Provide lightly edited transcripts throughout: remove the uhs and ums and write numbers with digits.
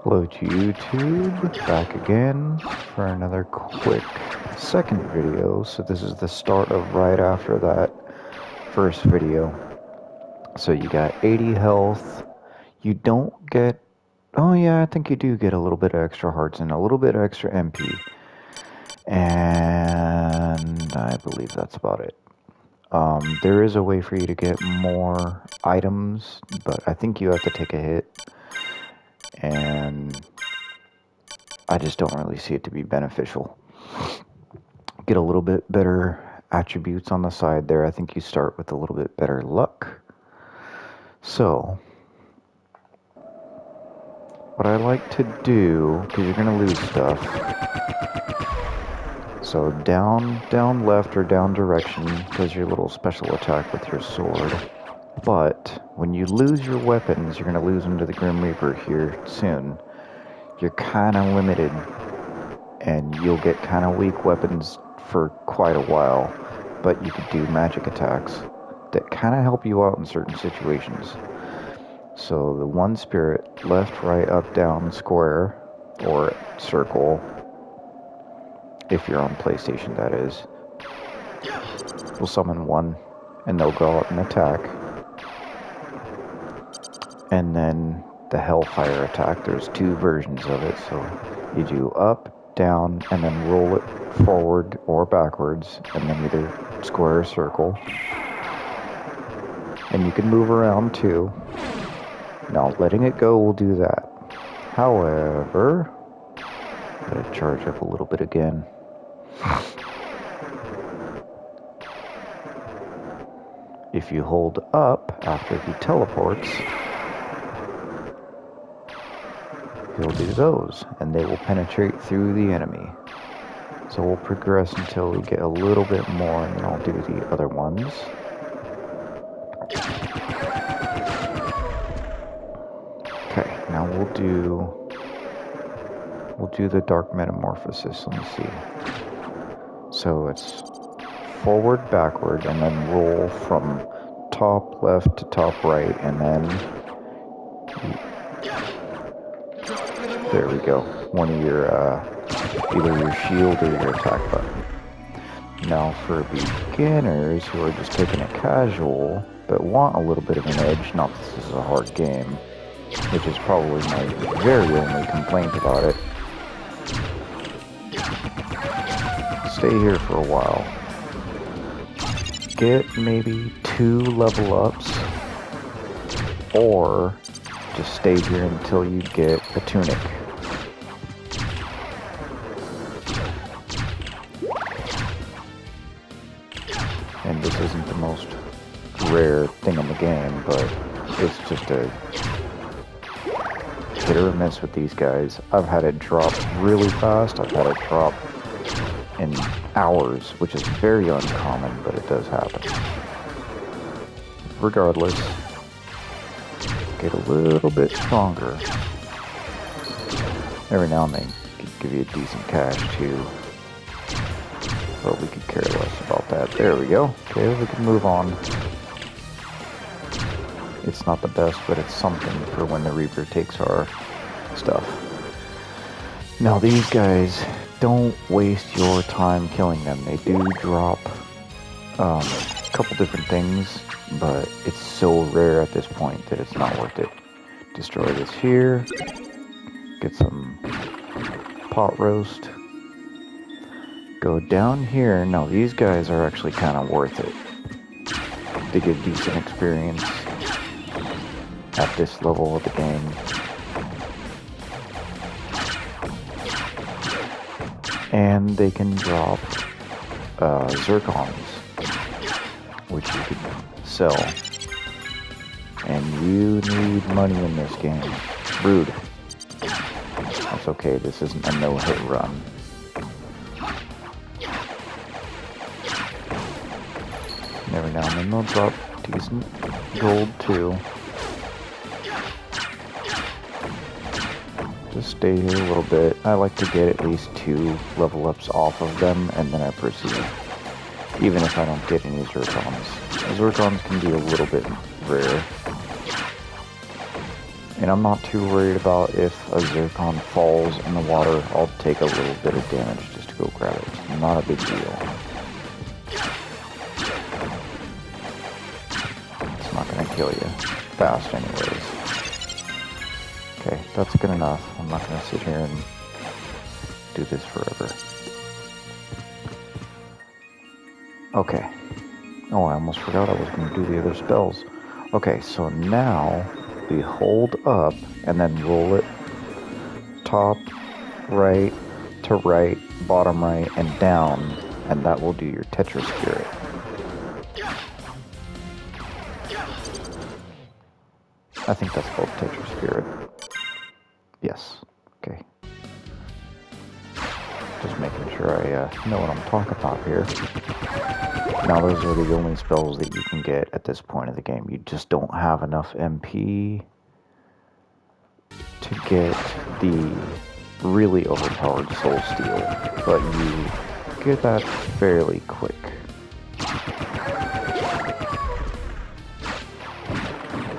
Hello to YouTube, back again for another quick second video. So this is the start of right after that first video. So you got 80 health. You don't get, oh yeah, I think you do get a little bit of extra hearts and a little bit of extra MP. And I believe that's about it. There is a way for you to get more items, but I think you have to take a hit. And I just don't really see it to be beneficial. Get a little bit better attributes on the side there. I think you start with a little bit better luck. So, what I like to do, because you're going to lose stuff, so down left or down direction does your little special attack with your sword. But when you lose your weapons, you're going to lose them to the Grim Reaper here soon. You're kind of limited, and you'll get kind of weak weapons for quite a while, but you could do magic attacks that kind of help you out in certain situations. So the one spirit, left, right, up, down, square, or circle, if you're on PlayStation that is, will summon one, and they'll go out and attack. And then the Hellfire attack, there's two versions of it, so you do up, down, and then roll it forward or backwards, and then either square or circle. And you can move around too. Now, letting it go will do that. However, I'm going to charge up a little bit again. If you hold up after he teleports, he'll do those, and they will penetrate through the enemy. So we'll progress until we get a little bit more, and then I'll do the other ones. Okay, now we'll do the Dark Metamorphosis. Let me see. So it's forward, backward, and then roll from top left to top right, and then there we go. One of your either your shield or your attack button. Now for beginners who are just taking it casual but want a little bit of an edge, not that this is a hard game, which is probably my very only complaint about it. Stay here for a while. Get maybe 2 level ups, or just stay here until you get a tunic. And this isn't the most rare thing in the game, but it's just a hit or miss with these guys. I've had it drop really fast. I've had it drop in hours, which is very uncommon, but it does happen. Regardless, get a little bit stronger. Every now and then can give you a decent cash too, but we could care less about that. There we go. Okay, we can move on. It's not the best, but it's something for when the Reaper takes our stuff. Now these guys, don't waste your time killing them. They do drop a couple different things, but it's so rare at this point that it's not worth it. Destroy this here. Get some pot roast. Go down here. Now these guys are actually kind of worth it. They get decent experience at this level of the game. And they can drop zircons, which you can sell. And you need money in this game. Rude. That's okay, this isn't a no-hit run. And every now and then they'll drop decent gold too. Just stay here a little bit. I like to get at least 2 level ups off of them, and then I proceed. Even if I don't get any zircons. Zircons can be a little bit rare. And I'm not too worried about if a zircon falls in the water. I'll take a little bit of damage just to go grab it. Not a big deal. It's not going to kill you fast anyways. Okay, that's good enough. I'm not going to sit here and do this forever. Okay. Oh, I almost forgot I was going to do the other spells. Okay, so now we hold up and then roll it top, right to right, bottom right, and down, and that will do your Tetra Spirit. I think that's called Tetra Spirit. Yes. Okay. Just making sure I know what I'm talking about here. Now those are the only spells that you can get at this point of the game. You just don't have enough MP to get the really overpowered Soul Steel, but you get that fairly quick.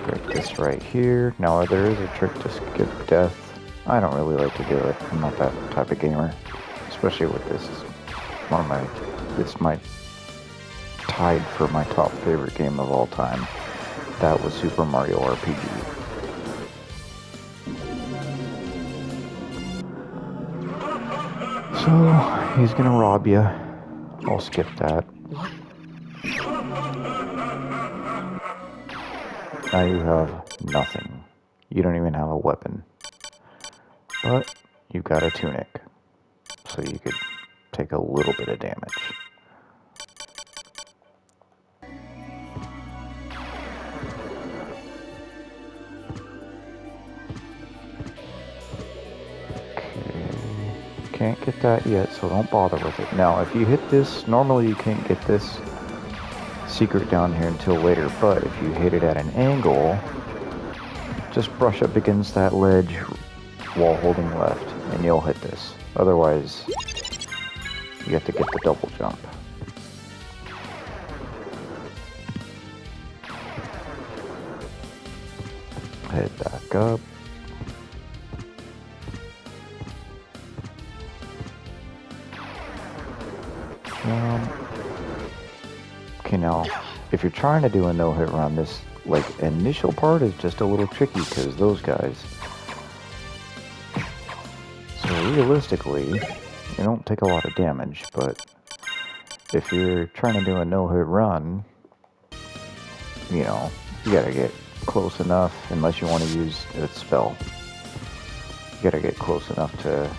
Break this right here. Now there is a trick to skip death. I don't really like to do it. I'm not that type of gamer, especially with this. This might tied for my top favorite game of all time. That was Super Mario RPG. So, he's gonna rob you. I'll skip that. Now you have nothing. You don't even have a weapon. But, you've got a tunic. So you could take a little bit of damage. Can't get that yet, so don't bother with it. Now, if you hit this, normally you can't get this secret down here until later, but if you hit it at an angle, just brush up against that ledge while holding left, and you'll hit this. Otherwise, you have to get the double jump. Head back up. Okay, now, if you're trying to do a no-hit run, this, initial part is just a little tricky, because those guys. So, realistically, you don't take a lot of damage, but if you're trying to do a no-hit run, you know, you gotta get close enough, unless you want to use a spell. You gotta get close enough to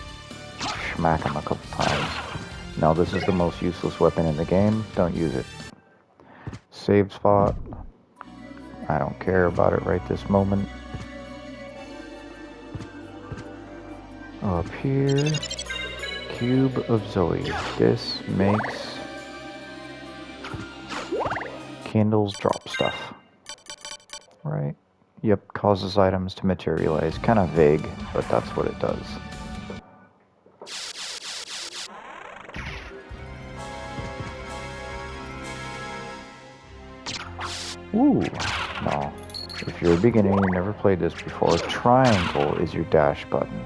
smack them a couple times. Now, this is the most useless weapon in the game. Don't use it. Save spot. I don't care about it right this moment. Up here. Cube of Zoe. This makes candles drop stuff. Right? Yep, causes items to materialize. Kind of vague, but that's what it does. Ooh, no. If you're a beginner and you've never played this before, triangle is your dash button.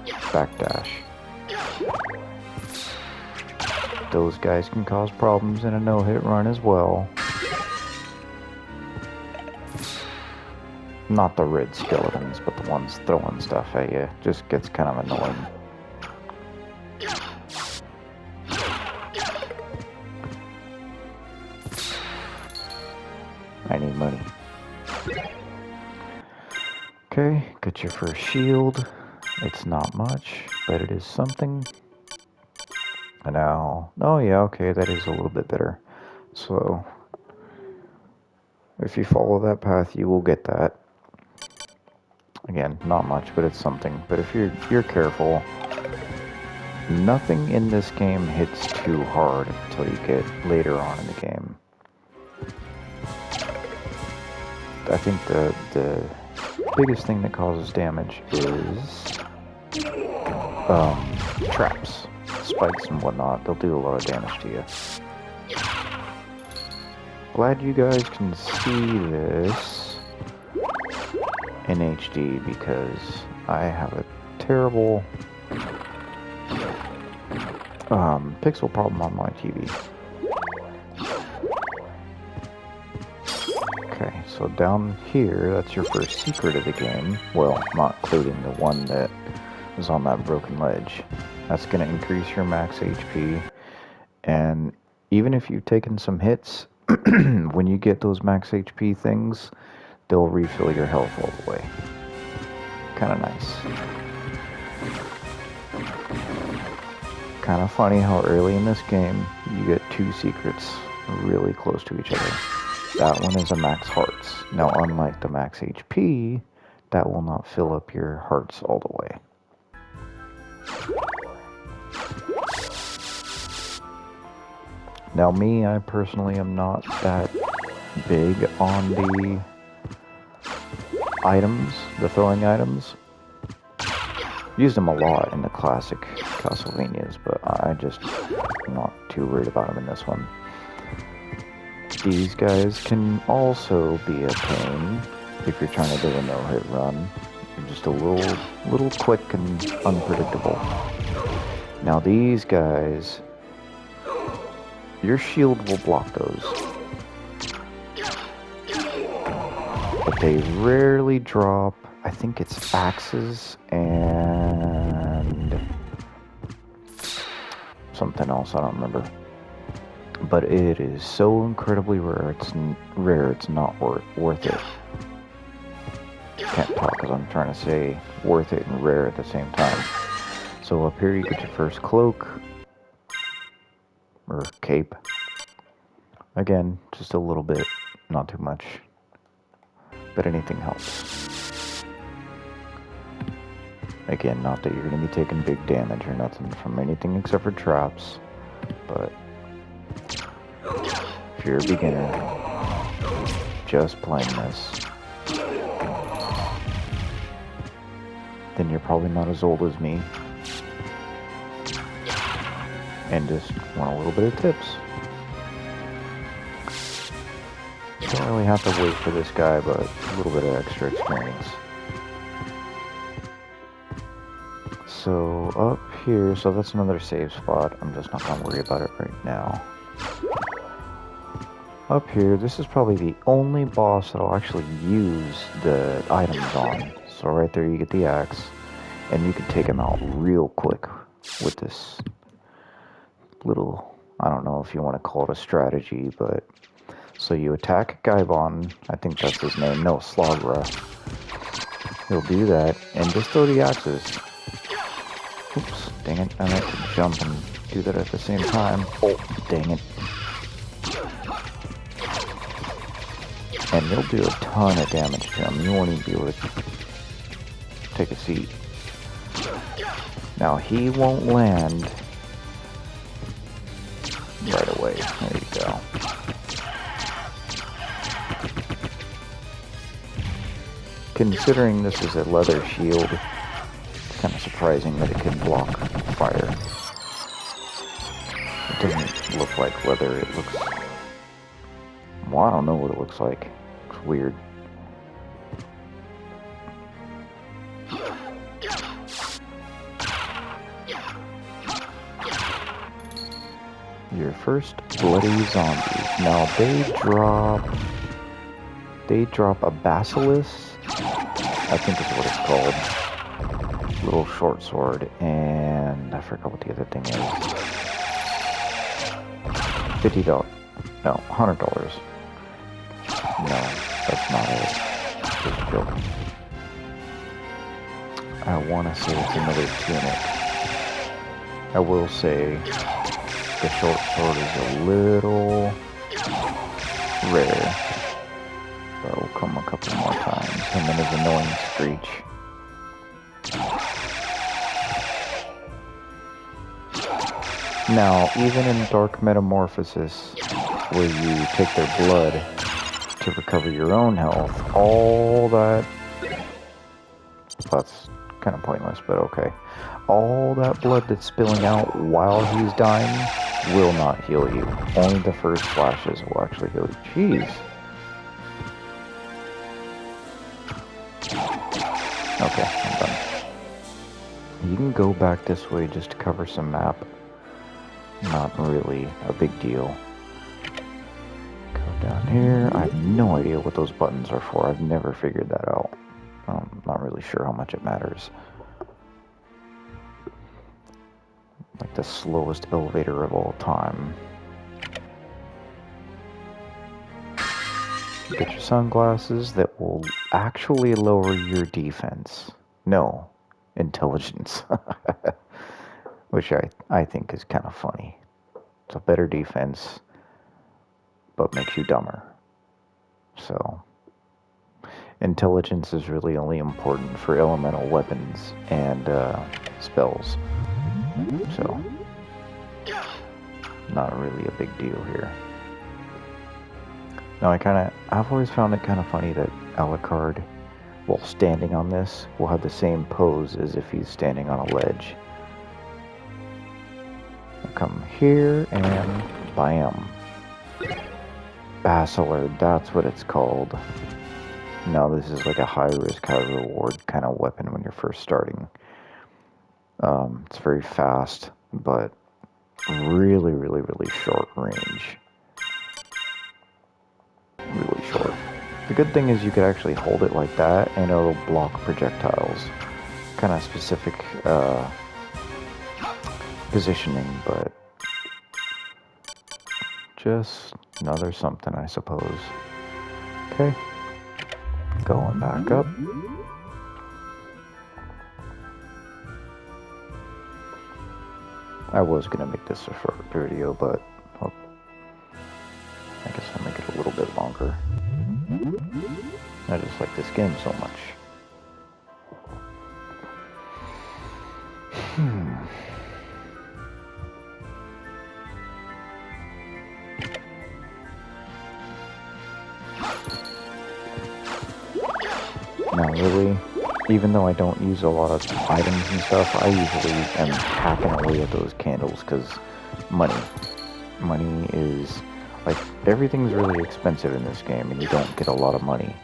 Backdash. Those guys can cause problems in a no-hit run as well. Not the red skeletons, but the ones throwing stuff at you. Just gets kind of annoying. I need money. Okay, got your first shield. It's not much, but it is something. And now, oh yeah, okay, that is a little bit better. So, if you follow that path, you will get that. Again, not much, but it's something. But if you're careful, nothing in this game hits too hard until you get later on in the game. I think the biggest thing that causes damage is traps, spikes and whatnot. They'll do a lot of damage to you. Glad you guys can see this. in HD because I have a terrible pixel problem on my TV. Okay, so down here, that's your first secret of the game. Well, not including the one that was on that broken ledge. That's going to increase your max HP, and even if you've taken some hits, when you get those max HP things, they'll refill your health all the way. Kind of nice. Kind of funny how early in this game you get two secrets really close to each other. That one is a max hearts. Now, unlike the max HP, that will not fill up your hearts all the way. Now, me, I personally am not that big on the items, the throwing items. Used them a lot in the classic Castlevanias, but I just am not too worried about them in this one. These guys can also be a pain if you're trying to do a no-hit run. They're just a little quick and unpredictable. Now these guys, your shield will block those, but they rarely drop. I think it's axes and something else, I don't remember. But it is so incredibly rare, it's not worth it. Can't talk because I'm trying to say worth it and rare at the same time. So up here you get your first cloak, or cape. Again, just a little bit, not too much, but anything helps. Again, not that you're going to be taking big damage or nothing from anything except for traps, but if you're a beginner, just playing this, then you're probably not as old as me, and just want a little bit of tips. Don't really have to wait for this guy, but a little bit of extra experience. So up here, so that's another save spot. I'm just not going to worry about it right now. Up here, this is probably the only boss that I'll actually use the items on. So right there you get the axe, and you can take him out real quick with this little, I don't know if you want to call it a strategy, but so you attack Gaibon, I think that's his name, no, Slagra. He'll do that, and just throw the axes. Oops, dang it, I meant to jump and do that at the same time. Oh, dang it. And you'll do a ton of damage to him. You won't even be able to take a seat. Now, he won't land right away. There you go. Considering this is a leather shield, it's kind of surprising that it can block fire. It doesn't look like leather, it looks... well, I don't know what it looks like. It's weird. Your first bloody zombies. Now they drop a basilisk, I think is what it's called. Little short sword, and I forgot what the other thing is. $50. No, $100. No, that's not it. Just a joke. I want to say it's another tunic. I will say the short sword is a little rare, but will come a couple more times. And then his annoying screech. Now, even in Dark Metamorphosis, where you take their blood to recover your own health, all that's kind of pointless, but okay. All that blood that's spilling out while he's dying will not heal you. Only the first flashes will actually heal you. Jeez. Okay, I'm done. You can go back this way just to cover some map. Not really a big deal. Go down here. I have no idea what those buttons are for. I've never figured that out. I'm not really sure how much it matters. Like the slowest elevator of all time. Get your sunglasses that will actually lower your defense. No, intelligence. Which I think is kind of funny. It's a better defense, but makes you dumber. So, intelligence is really only important for elemental weapons and spells. So, not really a big deal here. Now, I've always found it kind of funny that Alucard, while standing on this, will have the same pose as if he's standing on a ledge. I'll come here and bam. Basilar, that's what it's called. Now, this is like a high risk, high reward kind of weapon when you're first starting. It's very fast, but really, really, really short range. Really short. The good thing is you could actually hold it like that and it'll block projectiles. Kind of specific positioning, but just another something, I suppose. Okay, going back up. I was gonna make this a short video, but I guess I'll make it a little bit longer. I just like this game so much. Now really, even though I don't use a lot of items and stuff, I usually am hacking away at those candles because money. Money is, like, everything's really expensive in this game and you don't get a lot of money.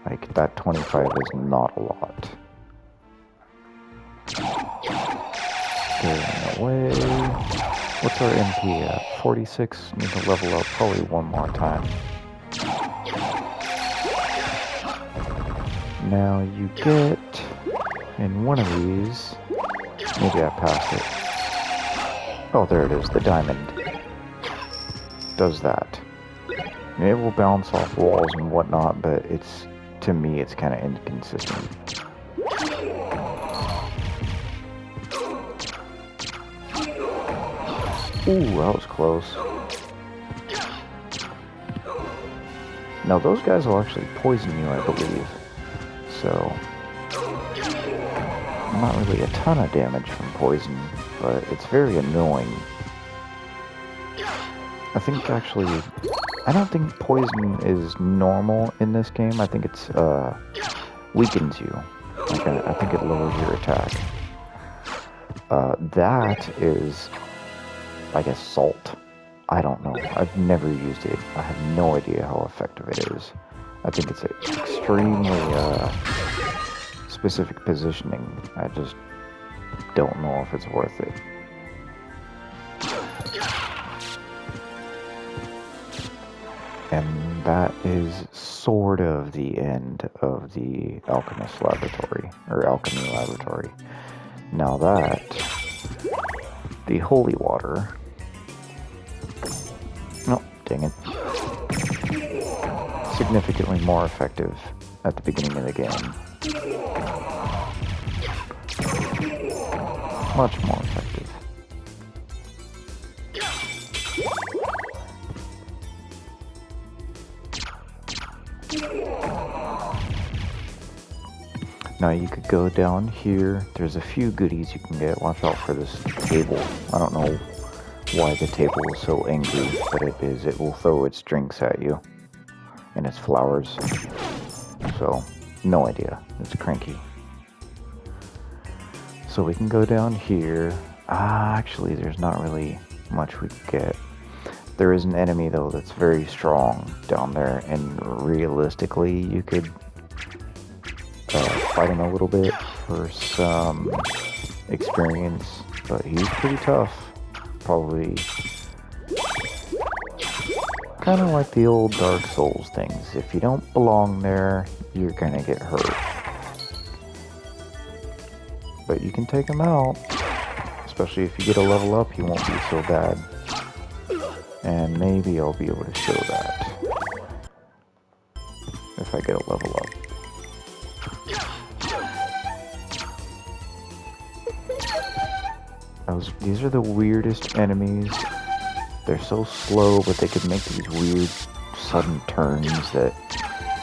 Like, that 25 is not a lot. Getting away. What's our MP at? 46? Need to level up probably one more time. Now you get, in one of these, maybe I passed it. Oh, there it is, the diamond. Does that. It will bounce off walls and whatnot, but it's, to me, it's kind of inconsistent. Ooh, that was close. Now those guys will actually poison you, I believe. So, not really a ton of damage from poison, but it's very annoying. I think actually, I don't think poison is normal in this game. I think it's, weakens you. Like, I think it lowers your attack. That is, I guess, salt. I don't know. I've never used it. I have no idea how effective it is. I think it's extremely specific positioning. I just don't know if it's worth it. And that is sort of the end of the alchemist laboratory, or alchemy laboratory. Now that, the holy water, no, dang it, significantly more effective at the beginning of the game. Much more effective. Now you could go down here. There's a few goodies you can get. Watch out for this table. I don't know why the table is so angry, but it is. It will throw its drinks at you. And its flowers. So, no idea. It's cranky. So we can go down here. Actually, there's not really much we could get. There is an enemy, though, that's very strong down there. And realistically, you could fight him a little bit for some experience, but he's pretty tough. Probably kind of like the old Dark Souls things. If you don't belong there, you're gonna get hurt. But you can take him out. Especially if you get a level up, he won't be so bad. And maybe I'll be able to show that. If I get a level up. These are the weirdest enemies. They're so slow, but they could make these weird sudden turns that,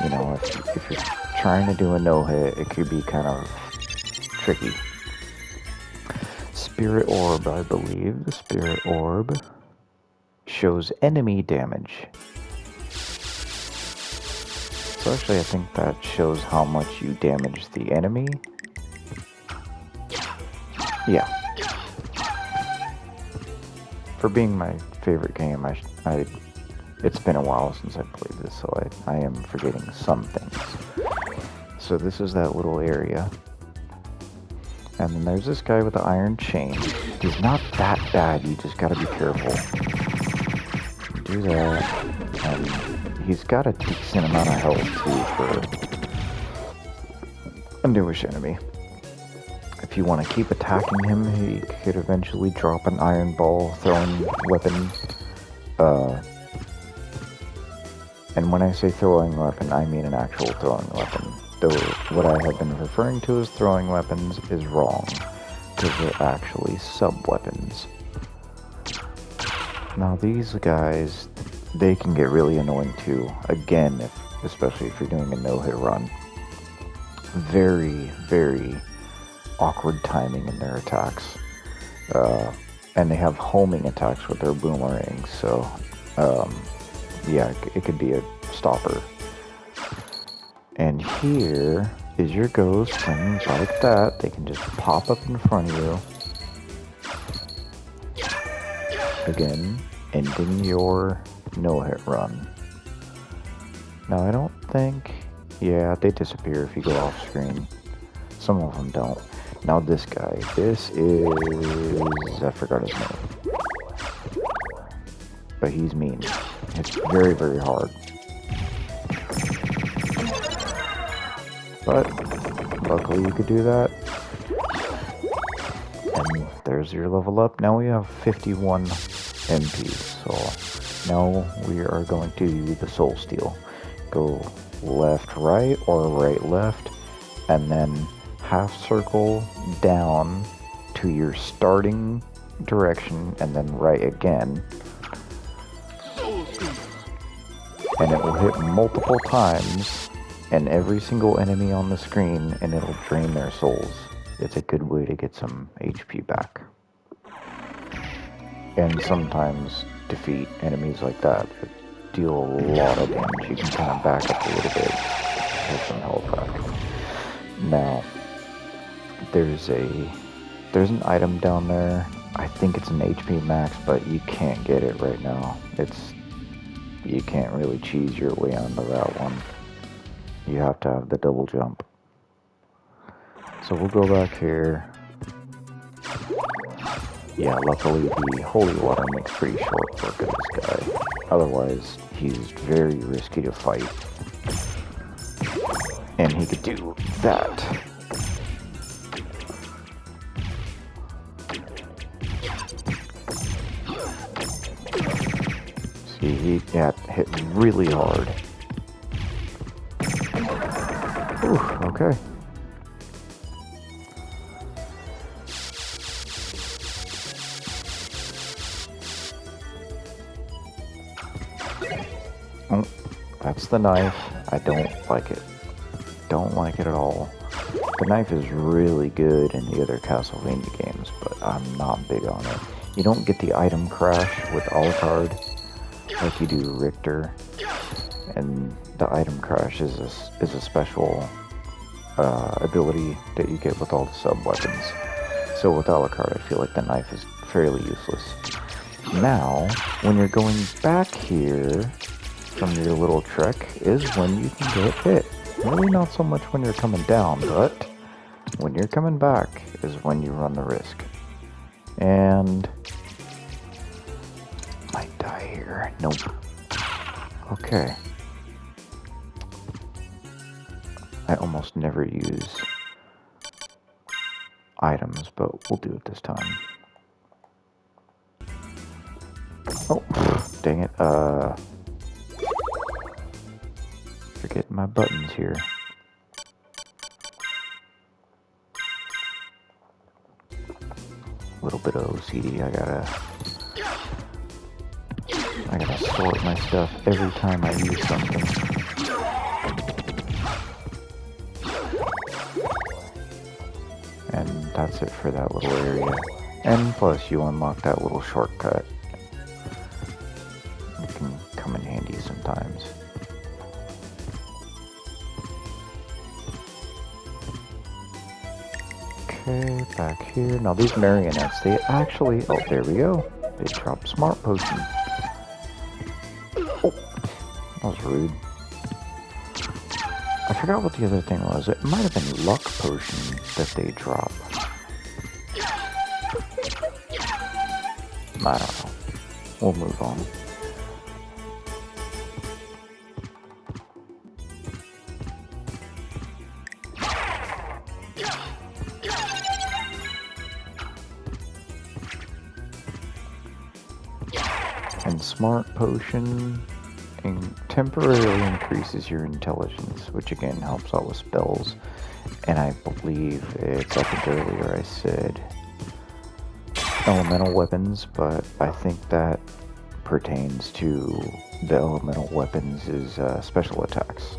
you know, if you're trying to do a no-hit, it could be kind of tricky. Spirit Orb, I believe. The Spirit Orb shows enemy damage. So actually, I think that shows how much you damage the enemy. Yeah. For being my favorite game, it's been a while since I played this, so I am forgetting some things. So this is that little area. And then there's this guy with the iron chain. He's not that bad, you just gotta be careful. Do that. And he's got a decent amount of health too for a newish enemy. If you want to keep attacking him, he could eventually drop an iron ball throwing weapon. And when I say throwing weapon, I mean an actual throwing weapon. Though what I have been referring to as throwing weapons is wrong, because they're actually sub-weapons. Now these guys, they can get really annoying too. Again, especially if you're doing a no-hit run. Very, very awkward timing in their attacks. And they have homing attacks with their boomerangs, so yeah, it could be a stopper. And here is your ghost, and like that, they can just pop up in front of you. Again, ending your no-hit run. Now I don't think, yeah, they disappear if you go off screen. Some of them don't. Now this guy, this is, I forgot his name. But he's mean. It's very, very hard. But luckily you could do that. And there's your level up. Now we have 51 MPs. So now we are going to do the soul steal. Go left, right, or right, left. And then half circle down to your starting direction, and then right again. And it will hit multiple times, and every single enemy on the screen, and it'll drain their souls. It's a good way to get some HP back. And sometimes defeat enemies like that deal a lot of damage. You can kind of back up a little bit, get some health back. Now, there's an item down there. I think it's an HP max, but you can't get it right now. You can't really cheese your way onto that one. You have to have the double jump. So we'll go back here. Yeah, luckily the holy water makes pretty short work of this guy. Otherwise, he's very risky to fight. And he could do that. See, he got hit really hard. Ooh, okay. Oh, that's the knife. I don't like it. Don't like it at all. The knife is really good in the other Castlevania games, but I'm not big on it. You don't get the item crash with Alucard like you do Richter, and the item crash is a special ability that you get with all the sub-weapons. So with Alucard, I feel like the knife is fairly useless. Now, when you're going back here from your little trek is when you can get hit. Really not so much when you're coming down, but when you're coming back is when you run the risk. And might die here. Nope. Okay. I almost never use items, but we'll do it this time. Oh, dang it. Forgetting my buttons here. A little bit of OCD. I gotta sort my stuff every time I use something. And that's it for that little area. And plus you unlock that little shortcut. It can come in handy sometimes. Okay, back here. Now these marionettes, they actually... Oh, there we go. They drop smart potion. Oh, that was rude. I forgot what the other thing was. It might have been luck potion that they drop. I don't know. We'll move on. And smart potion temporarily increases your intelligence, which again helps out with spells. And I believe I think earlier I said elemental weapons, but I think that pertains to the elemental weapons is special attacks.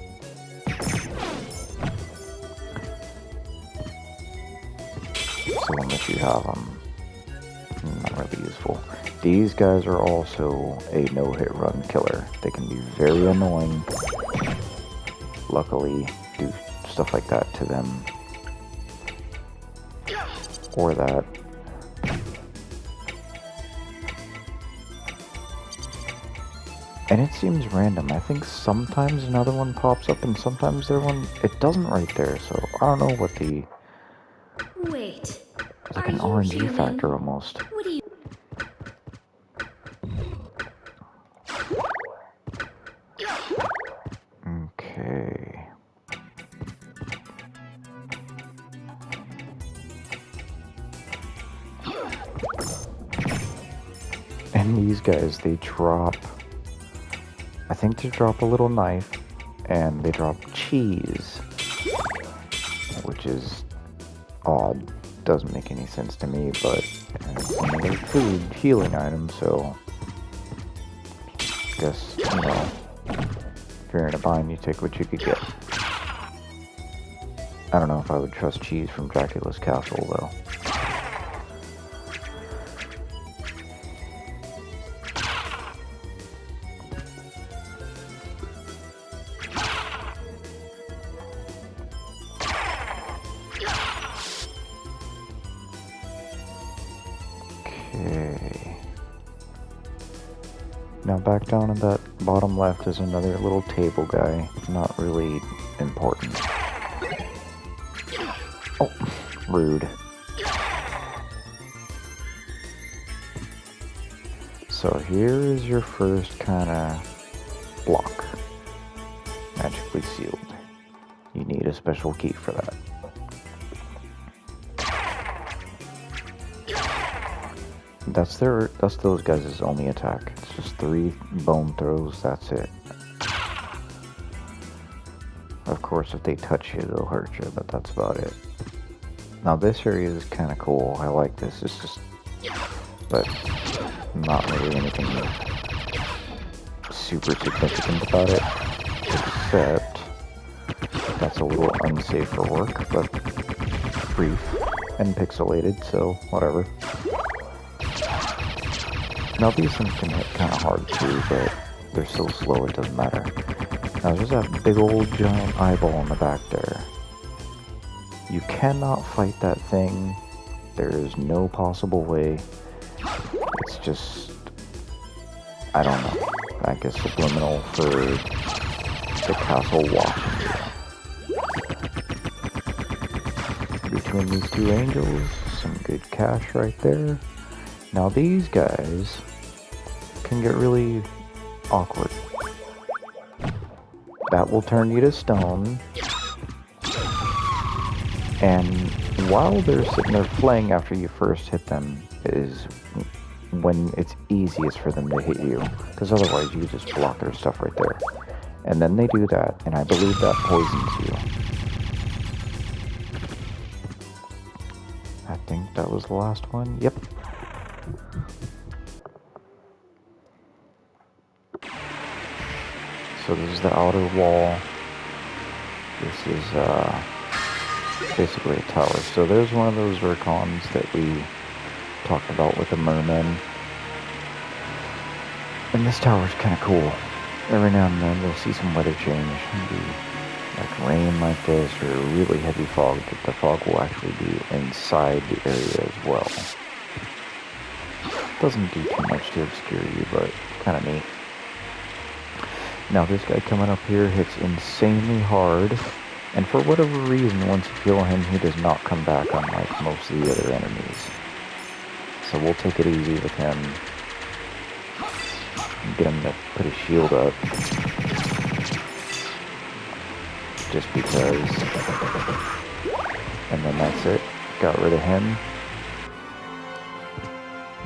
So unless you have them, not really useful. These guys are also a no-hit run killer. They can be very annoying. Luckily, do stuff like that to them. Or that. And it seems random. I think sometimes another one pops up and sometimes it doesn't right there. So I don't know what the... Wait. It's like an RNG factor almost. What do you... Okay. And these guys, they drop... I think they drop a little knife, and they drop cheese. Which is odd. Doesn't make any sense to me, but it's another food healing item, so... guess, you know, if you're in a bind, you take what you could get. I don't know if I would trust cheese from Dracula's castle, though. Okay. Now back down in that bottom left is another little table guy. Not really important. Oh, rude. So here is your first kind of block. Magically sealed. You need a special key for that. That's those guys' only attack. It's just 3 bone throws, that's it. Of course, if they touch you, they'll hurt you, but that's about it. Now this area is kind of cool. I like this. It's just, but not really anything super significant about it, except that's a little unsafe for work, but brief and pixelated, so whatever. Now these things can hit kind of hard too, but they're so slow it doesn't matter. Now there's that big old giant eyeball in the back there. You cannot fight that thing. There is no possible way. It's just, I don't know. I guess subliminal for the castle watching you. between these two angels. Some good cash right there. Now these guys can get really awkward. That will turn you to stone. And while they're sitting there flaying after you first hit them is when it's easiest for them to hit you. Because otherwise you just block their stuff right there. And then they do that, and I believe that poisons you. I think that was the last one. Yep. So this is the outer wall. This is basically a tower. So there's one of those Zircons that we talked about with the merman. And this tower's kind of cool. Every now and then we'll see some weather change. Maybe like rain like this or really heavy fog. The fog will actually be inside the area as well. Doesn't do too much to obscure you, but kind of neat. Now this guy coming up here hits insanely hard, and for whatever reason, once you kill him, he does not come back unlike most of the other enemies. So we'll take it easy with him. Get him to put his shield up. Just because. And then that's it. Got rid of him.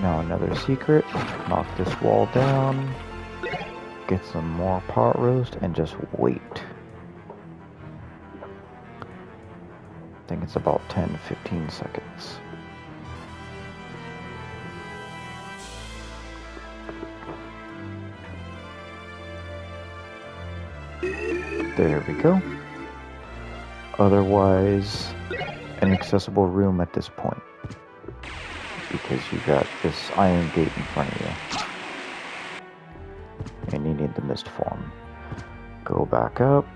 Now another secret. Knock this wall down. Get some more pot roast and just wait. I think it's about 10-15 seconds. There we go. Otherwise, an accessible room at this point. Because you got this iron gate in front of you. And you need the mist form. Go back up.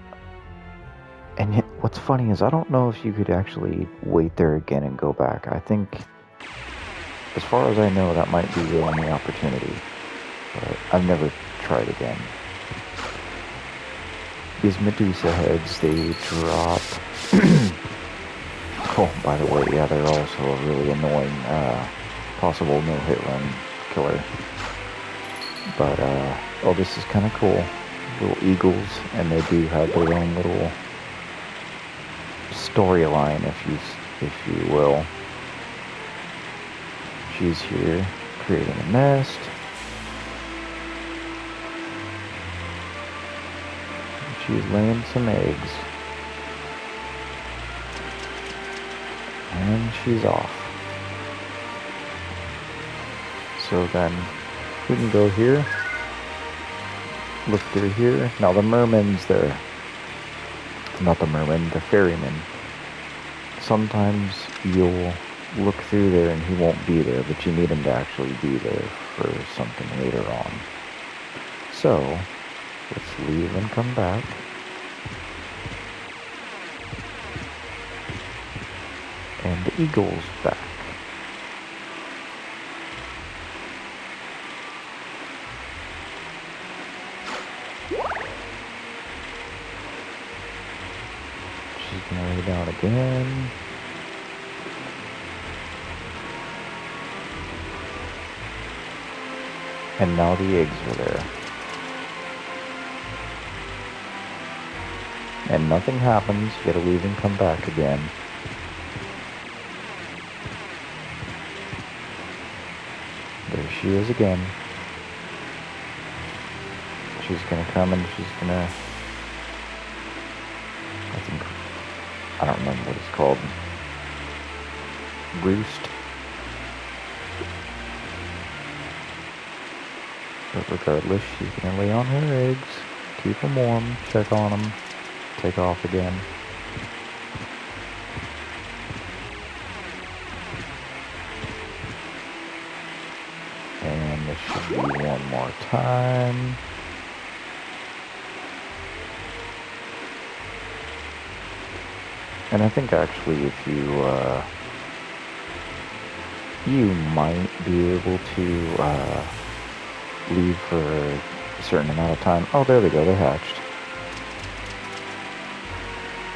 And what's funny is I don't know if you could actually wait there again and go back. I think, as far as I know, that might be the only opportunity. But I've never tried again. These Medusa heads, they drop... Oh, by the way, yeah, they're also a really annoying possible no-hit run killer. But, oh, this is kind of cool. Little eagles, and they do have their own little storyline, if you will. She's here creating a nest. She's laying some eggs. And she's off. So then we can go here. Look through here. Now the merman's there. Not the merman, the ferryman. Sometimes you'll look through there and he won't be there, but you need him to actually be there for something later on. So, let's leave and come back. And the eagle's back. She's gonna lay down again. And now the eggs are there. And nothing happens, you gotta leave and come back again. There she is again. She's gonna come and she's gonna... I don't remember what it's called. Roost. But regardless, she's gonna lay on her eggs, keep them warm, check on them, take off again. And this should be one more time. And I think actually if you, you might be able to, leave for a certain amount of time. Oh, there they go, they hatched.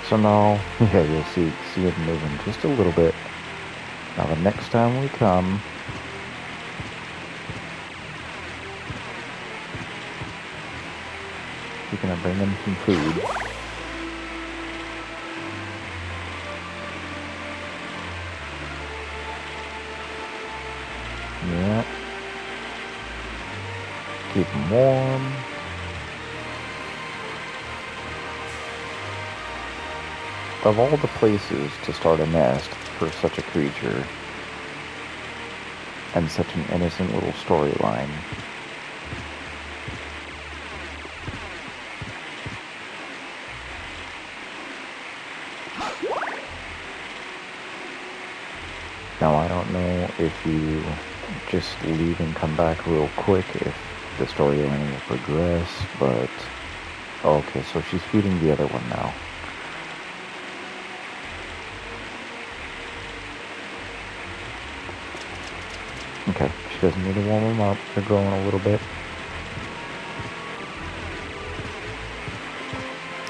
So now, yeah, you'll see it moving just a little bit. Now the next time we come, you're gonna bring him some food. Yeah. Keep him warm. Of all the places to start a nest for such a creature, and such an innocent little storyline, now I don't know if you just leave and come back real quick if the storyline will progress, but okay, so she's feeding the other one now. Okay, she doesn't need to warm them up. They're growing a little bit.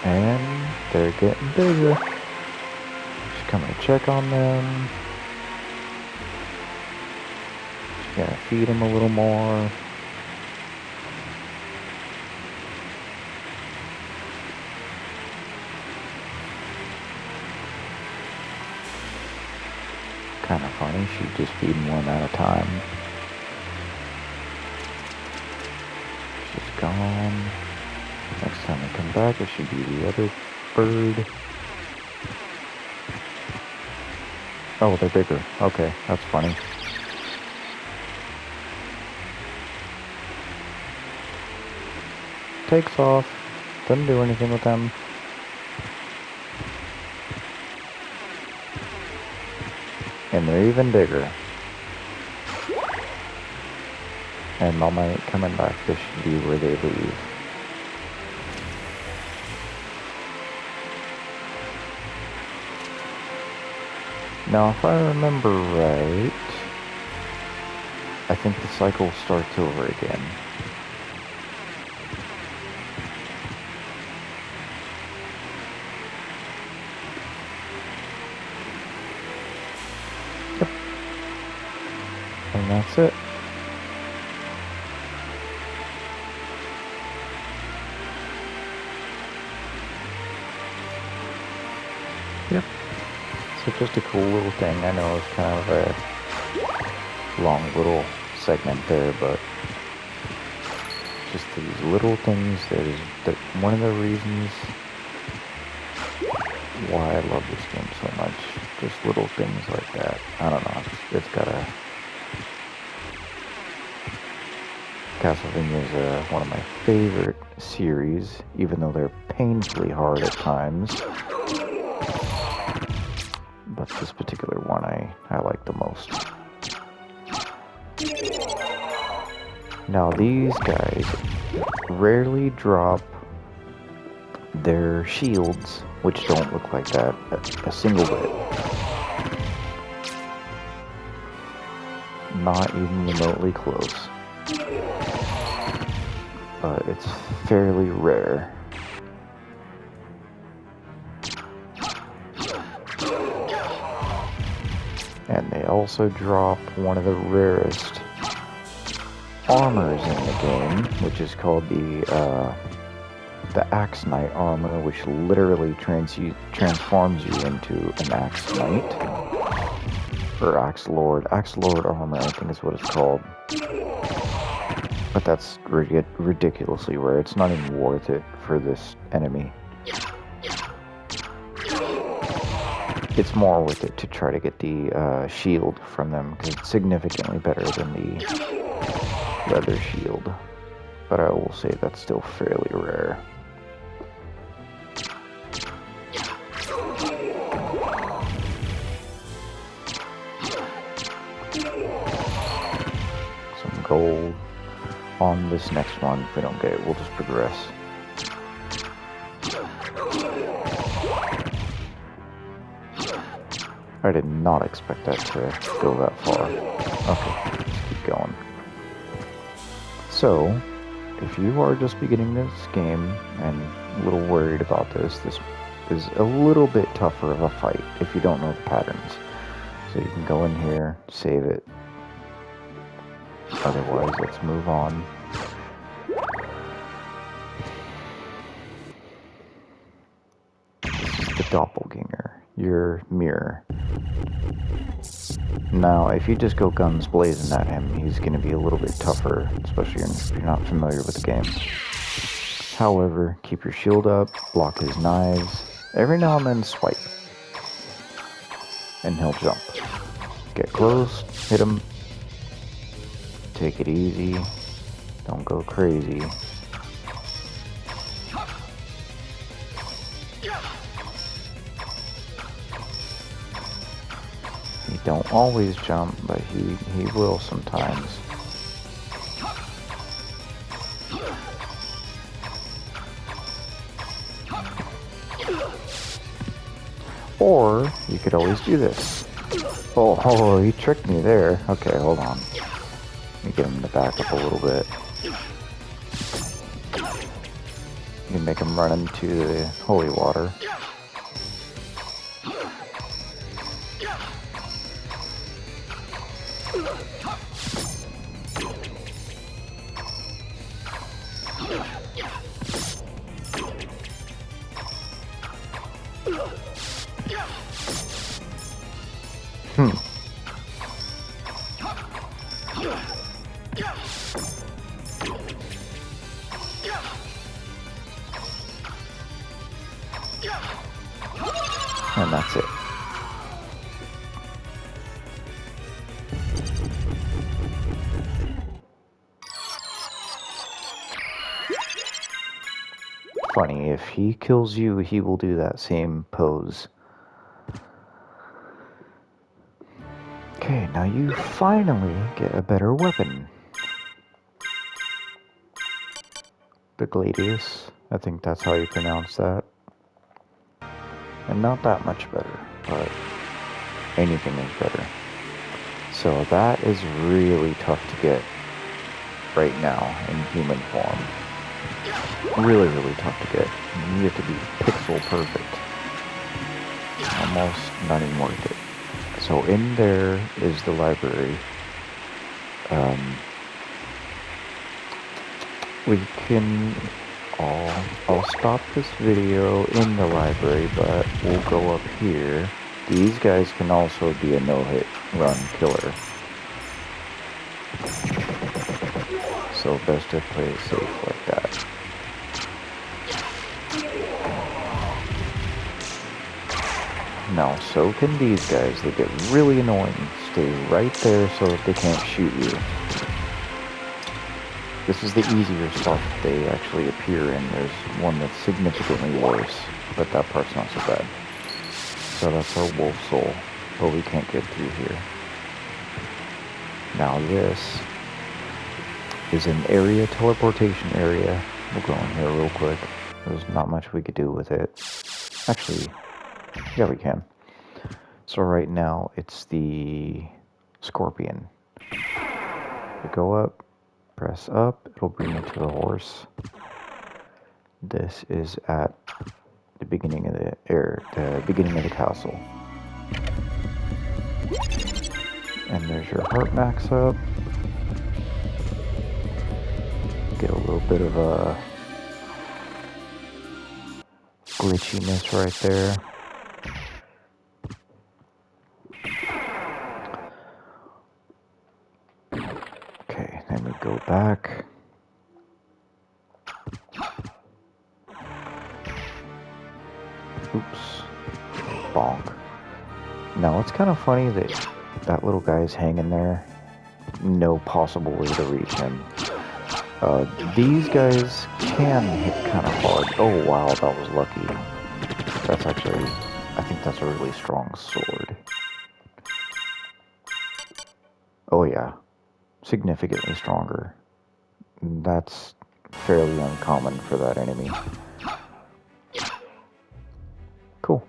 And they're getting bigger. She's coming to check on them. She's gonna feed them a little more. Kind of funny, she's just feeding one at a time. She's gone. Next time we come back, it should be the other bird. Oh, they're bigger. Okay, that's funny. Takes off. Doesn't do anything with them. And they're even bigger. And Mama ain't coming back. This should be where they leave. Now, if I remember right, I think the cycle starts over again. Yep. And that's it. Yep. So just a cool little thing. I know it's kind of a long little segment there, but just these little things that one of the reasons why I love this game so much. Just little things like that. I don't know. It's got a... Castlevania is one of my favorite series, even though they're painfully hard at times. But this particular one I like the most. Now these guys rarely drop their shields, which don't look like that a single bit. Not even remotely close. But it's fairly rare. And they also drop one of the rarest armors in the game, which is called the Axe Knight armor, which literally transforms you into an Axe Knight. Or Axe Lord. Axe Lord armor, I think is what it's called. But that's ridiculously rare. It's not even worth it for this enemy. It's more worth it to try to get the shield from them, because it's significantly better than the leather shield. But I will say that's still fairly rare. Some gold on this next one. If we don't get it, we'll just progress. I did not expect that to go that far. Okay, let's keep going. So, if you are just beginning this game and a little worried about this is a little bit tougher of a fight if you don't know the patterns. So you can go in here, save it. Otherwise, let's move on. This is the doppelganger, your mirror. Now, if you just go guns blazing at him, he's going to be a little bit tougher, especially if you're not familiar with the game. However, keep your shield up, block his knives, every now and then swipe, and he'll jump. Get close, hit him, take it easy, don't go crazy. He don't always jump, but he will sometimes. Or, you could always do this. Oh, he tricked me there. Okay, hold on. Let me get him to back up a little bit. You can make him run into the holy water. And that's it. Funny, if he kills you, he will do that same pose. Okay, now you finally get a better weapon. The Gladius, I think that's how you pronounce that. And not that much better, but anything is better. So that is really tough to get right now in human form. Really, really tough to get. You have to be pixel perfect. Almost not even worth it. So in there is the library. We can I'll stop this video in the library, but we'll go up here. These guys can also be a no-hit run killer. So best to play it safe like that. Now, so can these guys. They get really annoying. Stay right there so that they can't shoot you. This is the easier spot that they actually appear in. There's one that's significantly worse, but that part's not so bad. So that's our wolf soul, but we can't get through here. Now this is an area teleportation area. We'll go in here real quick. There's not much we could do with it. Actually, yeah, we can. So right now it's the scorpion. We go up. Press up, it'll bring you to the horse. This is at the beginning of the beginning of the castle. And there's your heart max up. Get a little bit of a glitchiness right there. Okay, then we go back. Oops. Bonk. Now it's kind of funny that that little guy's hanging there. No possible way to reach him. These guys can hit kind of hard. Oh wow, that was lucky. That's actually, I think that's a really strong sword. Oh yeah. Significantly stronger. That's fairly uncommon for that enemy. Cool.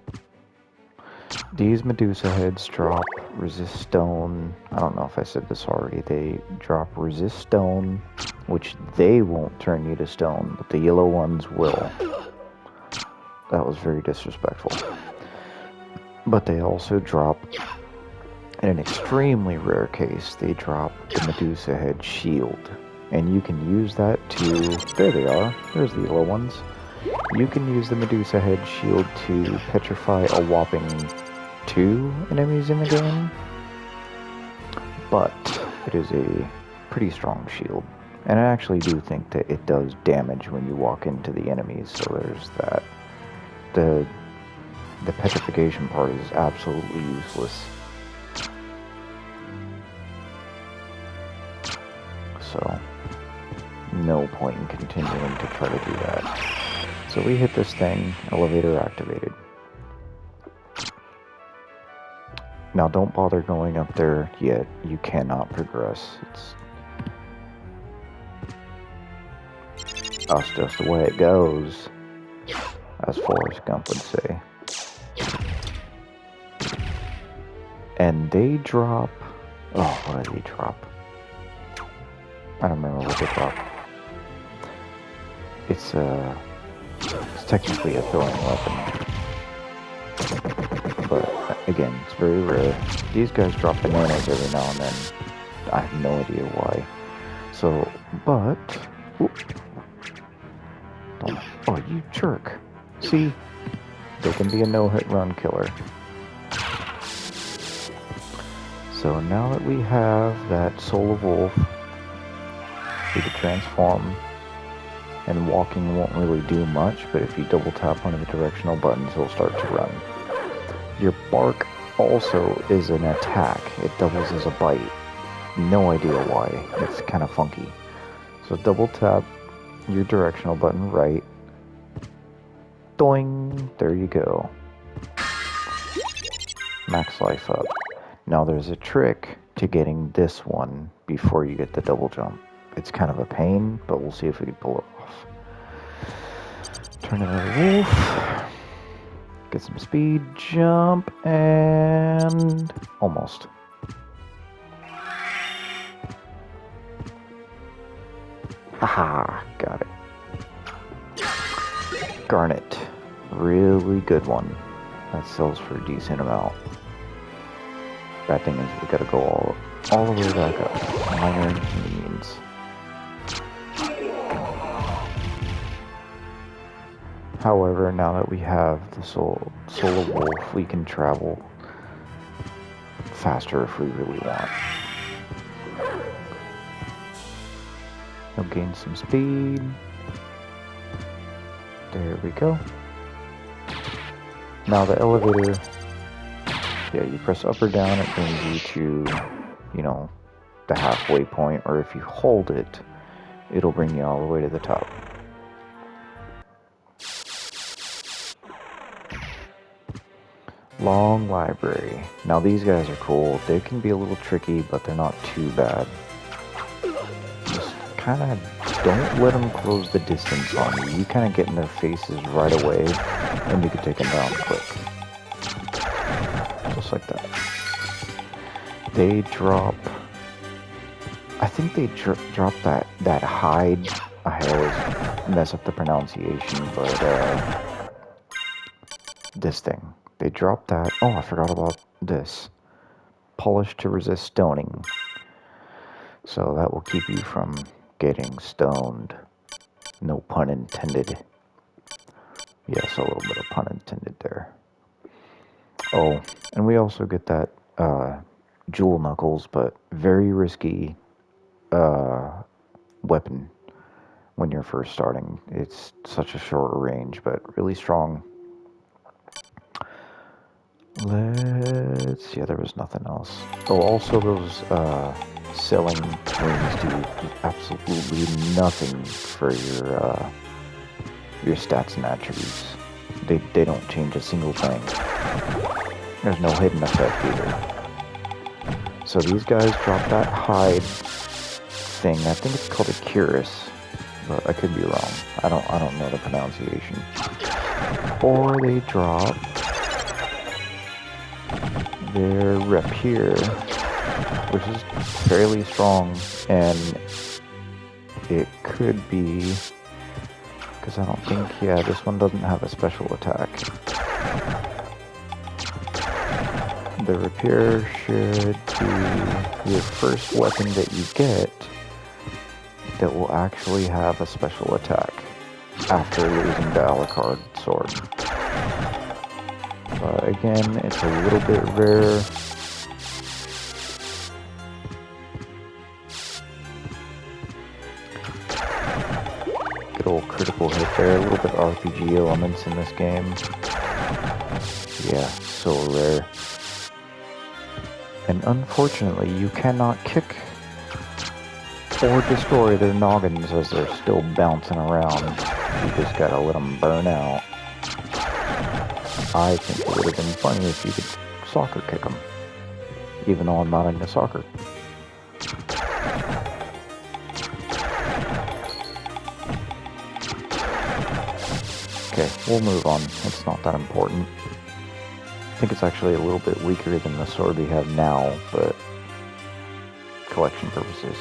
These Medusa heads drop resist stone. I don't know if I said this already. They drop resist stone, which they won't turn you to stone, but the yellow ones will. That was very disrespectful. But they also drop, in an extremely rare case, they drop the Medusa Head Shield. And you can use that to... There they are. There's the yellow ones. You can use the Medusa Head Shield to petrify a whopping 2 enemies in the game. But it is a pretty strong shield. And I actually do think that it does damage when you walk into the enemies, so there's that. The petrification part is absolutely useless. So, no point in continuing to try to do that. So we hit this thing, elevator activated. Now don't bother going up there yet, you cannot progress. That's just the way it goes, as Forrest Gump would say. And they drop... Oh, what do they drop? I don't remember what they drop. It's technically a throwing weapon. But, again, it's very rare. These guys drop bananas every now and then. I have no idea why. So, but... Oh, you jerk. See? They can be a no-hit run killer. So now that we have that Soul of Wolf, we can transform, and walking won't really do much, but if you double tap one of the directional buttons, he'll start to run. Your bark also is an attack. It doubles as a bite. No idea why. It's kind of funky. So double tap your directional button right. Doing. There you go. Max life up. Now there's a trick to getting this one before you get the double jump. It's kind of a pain, but we'll see if we can pull it off. Turn it into wolf. Get some speed, jump, and almost. Haha, got it. Garnet. Really good one. That sells for a decent amount. Bad thing is we gotta go all the way back up. Minor inconvenience. However, now that we have the Soul of Wolf, we can travel faster if we really want. We'll gain some speed. There we go. Now the elevator, yeah, you press up or down, it brings you to, you know, the halfway point, or if you hold it, it'll bring you all the way to the top. Long library. Now these guys are cool. They can be a little tricky, but they're not too bad. Just kind of don't let them close the distance on you. You kind of get in their faces right away, and you can take them down quick. Just like that. They drop... I think they drop that hide. I always mess up the pronunciation, but this thing. They drop that. Oh, I forgot about this. Polish to resist stoning. So that will keep you from getting stoned. No pun intended. Yes, a little bit of pun intended there. Oh, and we also get that jewel knuckles, but very risky weapon when you're first starting. It's such a short range, but really strong. Let's see, there was nothing else. Oh, also those selling rings do absolutely nothing for your stats and attributes. They don't change a single thing. There's no hidden effect either. So these guys drop that hide thing. I think it's called a cuirass, but I could be wrong. I don't know the pronunciation. Or they drop their rapier, which is fairly strong, and it could be Because I don't think, yeah, this one doesn't have a special attack. The repair should be your first weapon that you get that will actually have a special attack after losing the Alucard sword. But again, it's a little bit rare. Good old critical hit there, a little bit of RPG elements in this game. Yeah, so rare. And unfortunately, you cannot kick or destroy their noggins as they're still bouncing around. You just gotta let them burn out. I think it would have been funny if you could soccer kick them, even though I'm not into soccer. Okay, we'll move on. It's not that important. I think it's actually a little bit weaker than the sword we have now, but collection purposes.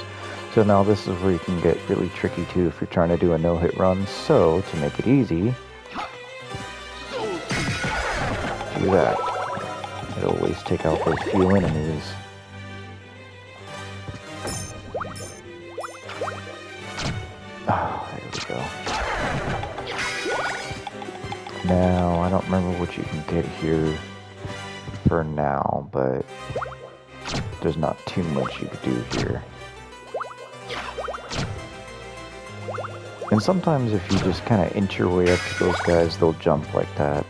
So now this is where you can get really tricky too if you're trying to do a no-hit run. So to make it easy, do that. It'll always take out those few enemies. Oh, there we go. Now, I don't remember what you can get here for now, but there's not too much you could do here. And sometimes if you just kind of inch your way up to those guys, they'll jump like that.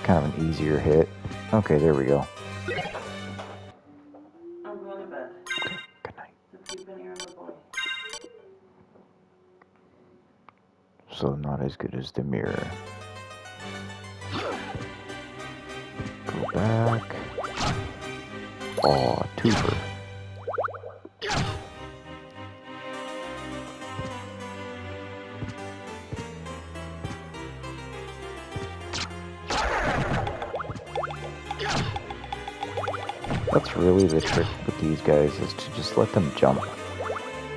Kind of an easier hit. Okay, there we go. I'm going to bed. Okay, good night. So keep an ear on the boy. So not as good as the mirror. Go back. Aw, twofer. That's really the trick with these guys, is to just let them jump.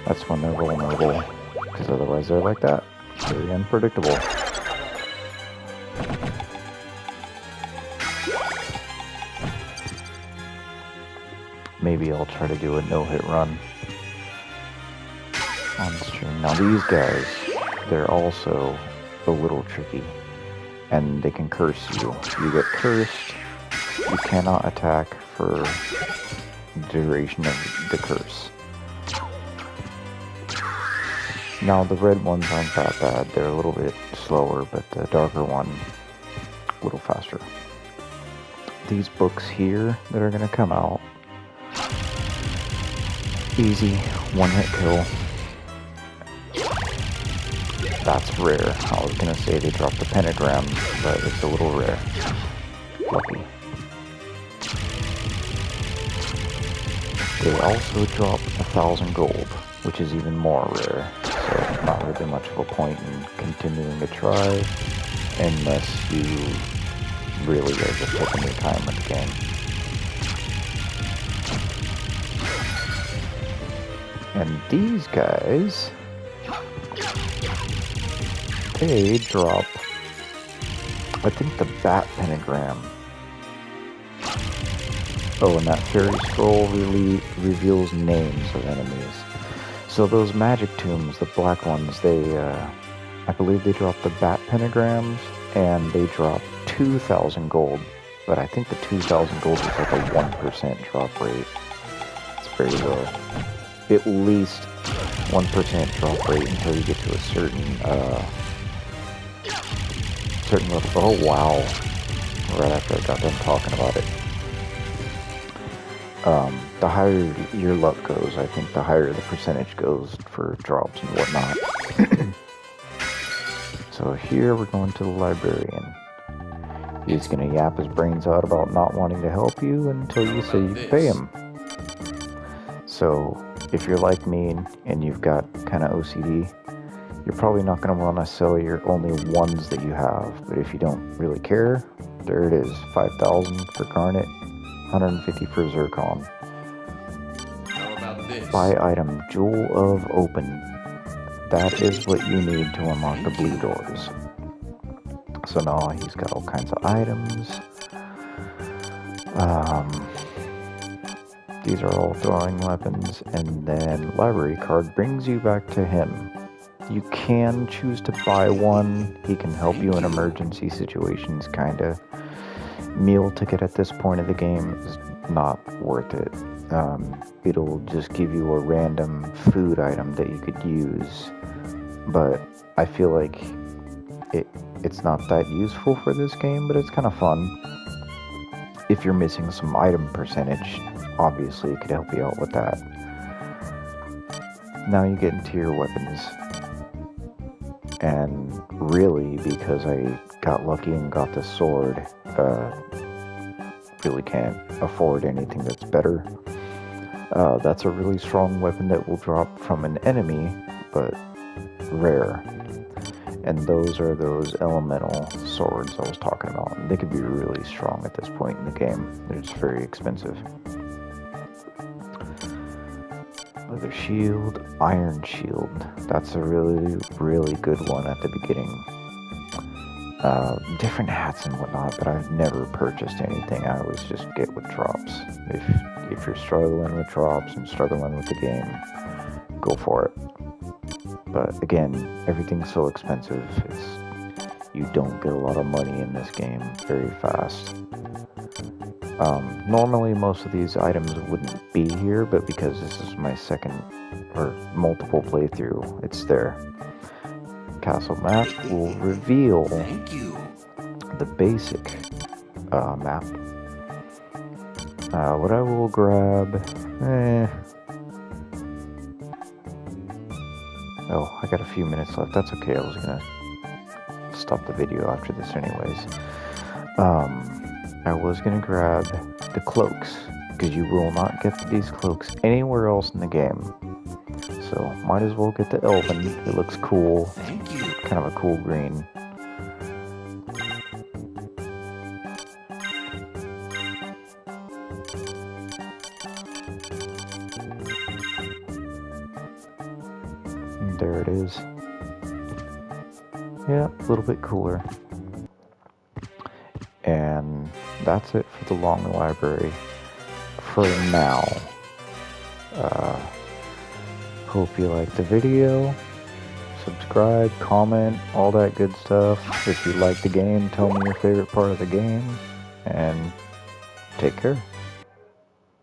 That's when they're vulnerable, because otherwise they're like that. Very unpredictable. Maybe I'll try to do a no-hit run on stream. Now these guys, they're also a little tricky, and they can curse you. You get cursed, you cannot attack for the duration of the curse. Now the red ones aren't that bad, they're a little bit slower, but the darker one, a little faster. These books here that are going to come out, easy, one-hit kill. That's rare. I was going to say they dropped the pentagram, but it's a little rare. Lucky. They also drop 1,000 gold, which is even more rare, so not really much of a point in continuing to try, unless you really are just taking your time with the game. And these guys, they drop, I think, the bat pentagram. Oh, and that fairy scroll really reveals names of enemies. So those magic tombs, the black ones, they, I believe they drop the bat pentagrams, and they drop 2,000 gold. But I think the 2,000 gold is like a 1% drop rate. It's very low. At least 1% drop rate until you get to a certain level. Oh wow! Right after I got done talking about it. The higher your luck goes, I think the higher the percentage goes for drops and whatnot. So here we're going to the librarian. He's gonna yap his brains out about not wanting to help you until you say you pay him. So if you're like me and you've got kind of OCD, you're probably not going to want to sell your only ones that you have. But if you don't really care, there it is. 5,000 for Garnet, 150 for Zircon. How about this? Buy item, Jewel of Open. that is what you need to unlock the blue doors. So now he's got all kinds of items. These are all throwing weapons, and then library card brings you back to him. You can choose to buy one. He can help you in emergency situations, kinda. Meal ticket at this point of the game is not worth it. It'll just give you a random food item that you could use, but I feel like it's not that useful for this game, but it's kind of fun. If you're missing some item percentage, obviously it could help you out with that. Now you get into your weapons. And really, because I got lucky and got the sword, really can't afford anything that's better. That's a really strong weapon that will drop from an enemy, but rare. And those are those elemental swords I was talking about. They could be really strong at this point in the game. They're just very expensive. Leather shield, iron shield. That's a really, really good one at the beginning. Different hats and whatnot, but I've never purchased anything. I always just get with drops. If you're struggling with drops and struggling with the game, go for it. But again, everything's so expensive. You don't get a lot of money in this game very fast. Normally most of these items wouldn't be here, but because this is my second or multiple playthrough, it's there. Castle map will reveal the basic map. What I will grab... Oh, I got a few minutes left. That's okay, I was gonna stop the video after this anyways. I was gonna grab the cloaks, because you will not get these cloaks anywhere else in the game. So, might as well get the Elven. It looks cool. Kind of a cool green. There it is. Yeah, a little bit cooler. And that's it for the long library for now. Hope you liked the video. Subscribe, comment, all that good stuff. If you like the game, tell me your favorite part of the game. And take care.